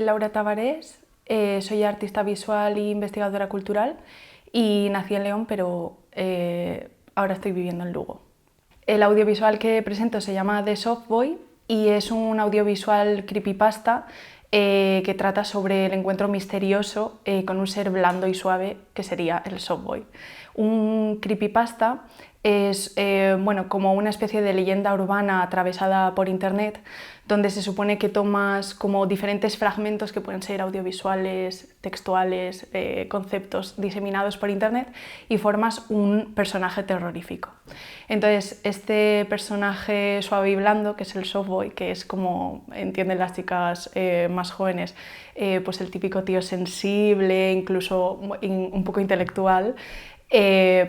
Laura Tavares, soy artista visual e investigadora cultural y nací en León, pero ahora estoy viviendo en Lugo. El audiovisual que presento se llama The Soft Boy y es un audiovisual creepypasta que trata sobre el encuentro misterioso con un ser blando y suave que sería el Soft Boy. Un creepypasta es como una especie de leyenda urbana atravesada por internet, donde se supone que tomas como diferentes fragmentos que pueden ser audiovisuales, textuales, conceptos diseminados por internet y formas un personaje terrorífico. Entonces, este personaje suave y blando, que es el Soft Boy, que es como entienden las chicas más jóvenes, pues el típico tío sensible, incluso un poco intelectual,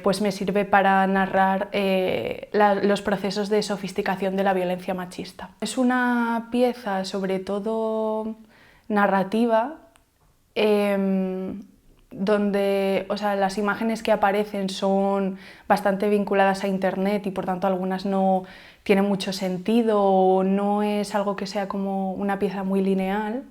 pues me sirve para narrar los procesos de sofisticación de la violencia machista. Es una pieza sobre todo narrativa, donde las imágenes que aparecen son bastante vinculadas a internet y por tanto algunas no tienen mucho sentido o no es algo que sea como una pieza muy lineal,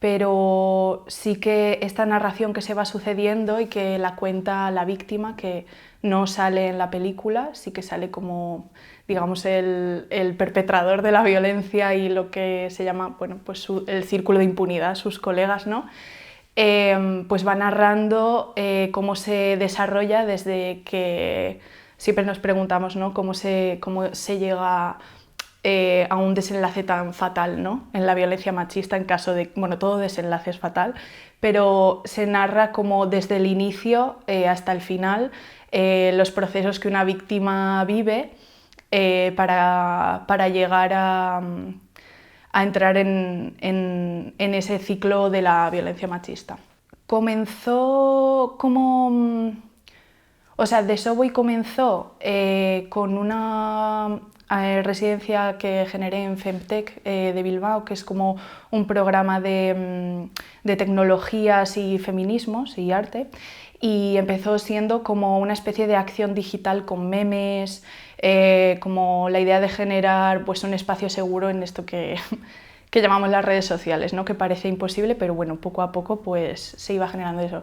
pero sí que esta narración que se va sucediendo y que la cuenta la víctima, que no sale en la película, sí que sale como, digamos, el perpetrador de la violencia y lo que se llama, bueno, pues el círculo de impunidad, sus colegas, ¿no? Pues va narrando cómo se desarrolla desde que siempre nos preguntamos, ¿no? cómo se llega a un desenlace tan fatal, ¿no? En la violencia machista, en caso de, bueno, todo desenlace es fatal, pero se narra como desde el inicio hasta el final los procesos que una víctima vive para llegar a entrar en ese ciclo de la violencia machista. Comenzó como... The Soft Boy comenzó con una residencia que generé en Femtech de Bilbao, que es como un programa de tecnologías y feminismos y arte, y empezó siendo como una especie de acción digital con memes, como la idea de generar pues, un espacio seguro en esto que llamamos las redes sociales, ¿no? Que parece imposible, pero bueno, poco a poco pues, se iba generando eso.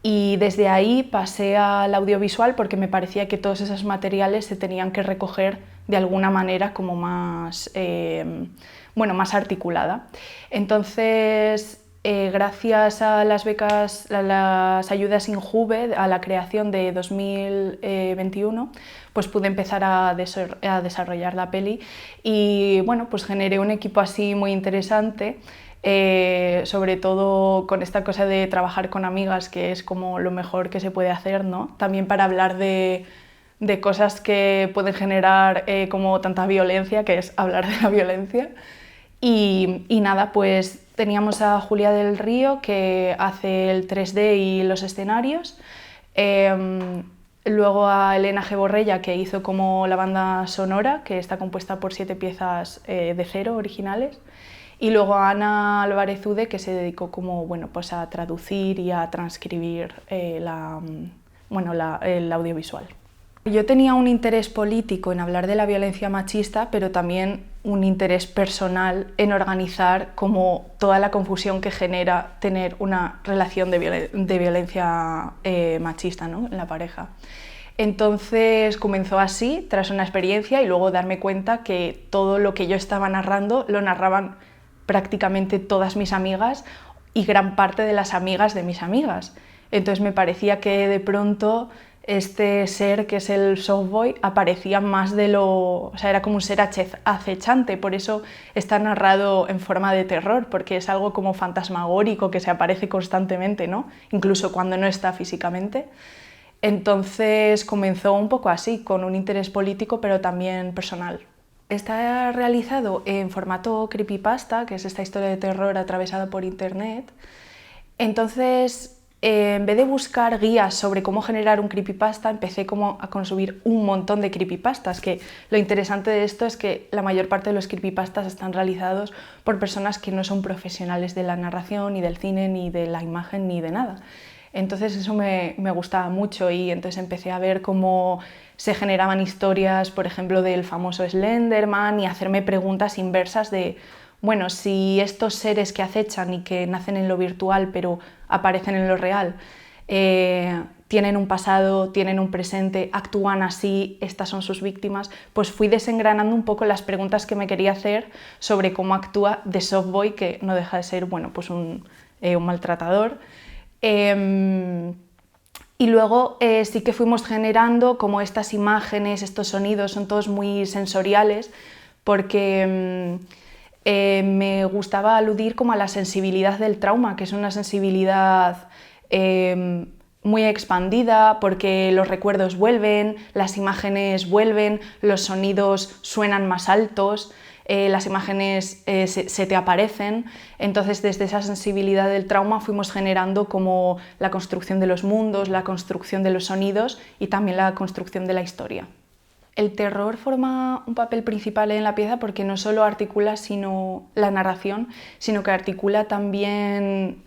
Y desde ahí pasé al audiovisual porque me parecía que todos esos materiales se tenían que recoger de alguna manera como más, más articulada. Entonces, gracias a las becas, a las ayudas Injuve, a la creación de 2021, pues pude empezar a desarrollar la peli y bueno, pues generé un equipo así muy interesante. Sobre todo con esta cosa de trabajar con amigas, que es como lo mejor que se puede hacer, ¿no? También para hablar de cosas que pueden generar como tanta violencia, que es hablar de la violencia. Y nada, pues teníamos a Julia del Río, que hace el 3D y los escenarios, luego a Elena G. Borrella, que hizo como la banda sonora, que está compuesta por 7 piezas de cero originales, y luego a Ana Álvarez Ude, que se dedicó como, pues a traducir y a transcribir el audiovisual. Yo tenía un interés político en hablar de la violencia machista, pero también un interés personal en organizar como toda la confusión que genera tener una relación de violencia machista, ¿no? En la pareja. Entonces comenzó así, tras una experiencia, y luego darme cuenta que todo lo que yo estaba narrando lo narraban prácticamente todas mis amigas y gran parte de las amigas de mis amigas. Entonces me parecía que de pronto este ser, que es el Soft Boy, aparecía más de lo... era como un ser acechante, por eso está narrado en forma de terror, porque es algo como fantasmagórico que se aparece constantemente, ¿no? Incluso cuando no está físicamente. Entonces comenzó un poco así, con un interés político, pero también personal. Está realizado en formato creepypasta, que es esta historia de terror atravesada por internet. Entonces, en vez de buscar guías sobre cómo generar un creepypasta, empecé como a consumir un montón de creepypastas, que lo interesante de esto es que la mayor parte de los creepypastas están realizados por personas que no son profesionales de la narración, ni del cine, ni de la imagen, ni de nada. Entonces eso me gustaba mucho y entonces empecé a ver cómo se generaban historias, por ejemplo, del famoso Slenderman y hacerme preguntas inversas de, bueno, si estos seres que acechan y que nacen en lo virtual pero aparecen en lo real, tienen un pasado, tienen un presente, actúan así, estas son sus víctimas, pues fui desengranando un poco las preguntas que me quería hacer sobre cómo actúa The Soft Boy, que no deja de ser, bueno, pues un maltratador. Y luego sí que fuimos generando como estas imágenes, estos sonidos, son todos muy sensoriales, porque me gustaba aludir como a la sensibilidad del trauma, que es una sensibilidad muy expandida, porque los recuerdos vuelven, las imágenes vuelven, los sonidos suenan más altos, las imágenes se te aparecen. Entonces, desde esa sensibilidad del trauma fuimos generando como la construcción de los mundos, la construcción de los sonidos y también la construcción de la historia. El terror forma un papel principal en la pieza porque no solo articula la narración, sino que articula también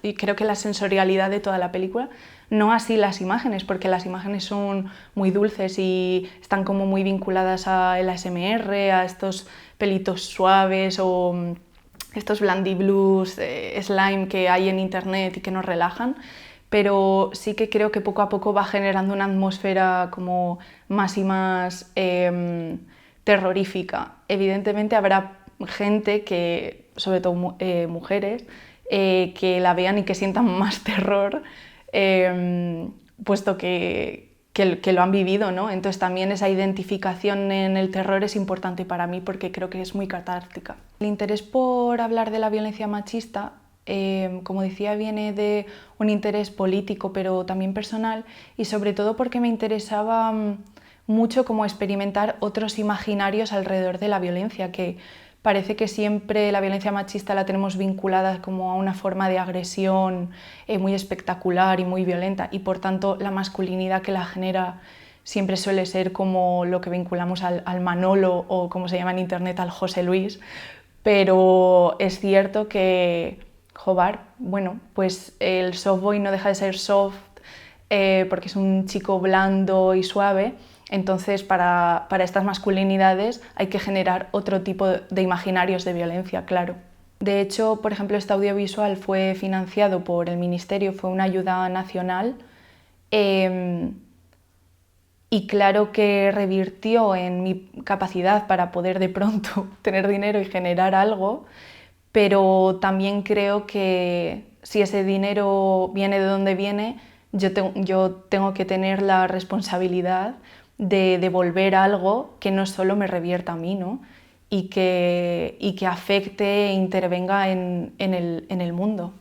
y creo que la sensorialidad de toda la película. No así las imágenes, porque las imágenes son muy dulces y están como muy vinculadas al ASMR, a estos pelitos suaves o estos blandy blues, slime que hay en internet y que nos relajan, pero sí que creo que poco a poco va generando una atmósfera como más y más terrorífica. Evidentemente habrá gente que, sobre todo mujeres, que la vean y que sientan más terror, puesto que lo han vivido, ¿no? Entonces también esa identificación en el terror es importante para mí porque creo que es muy catártica. El interés por hablar de la violencia machista, como decía, viene de un interés político pero también personal, y sobre todo porque me interesaba mucho como experimentar otros imaginarios alrededor de la violencia, que parece que siempre la violencia machista la tenemos vinculada como a una forma de agresión muy espectacular y muy violenta, y por tanto la masculinidad que la genera siempre suele ser como lo que vinculamos al Manolo, o como se llama en internet, al José Luis. Pero es cierto que, joder, bueno, pues el soft boy no deja de ser soft porque es un chico blando y suave. Entonces, para estas masculinidades hay que generar otro tipo de imaginarios de violencia, claro. De hecho, por ejemplo, este audiovisual fue financiado por el Ministerio, fue una ayuda nacional, y claro que revirtió en mi capacidad para poder de pronto tener dinero y generar algo, pero también creo que si ese dinero viene de donde viene, yo tengo que tener la responsabilidad de devolver algo que no solo me revierta a mí, ¿no? y que afecte e intervenga en el mundo.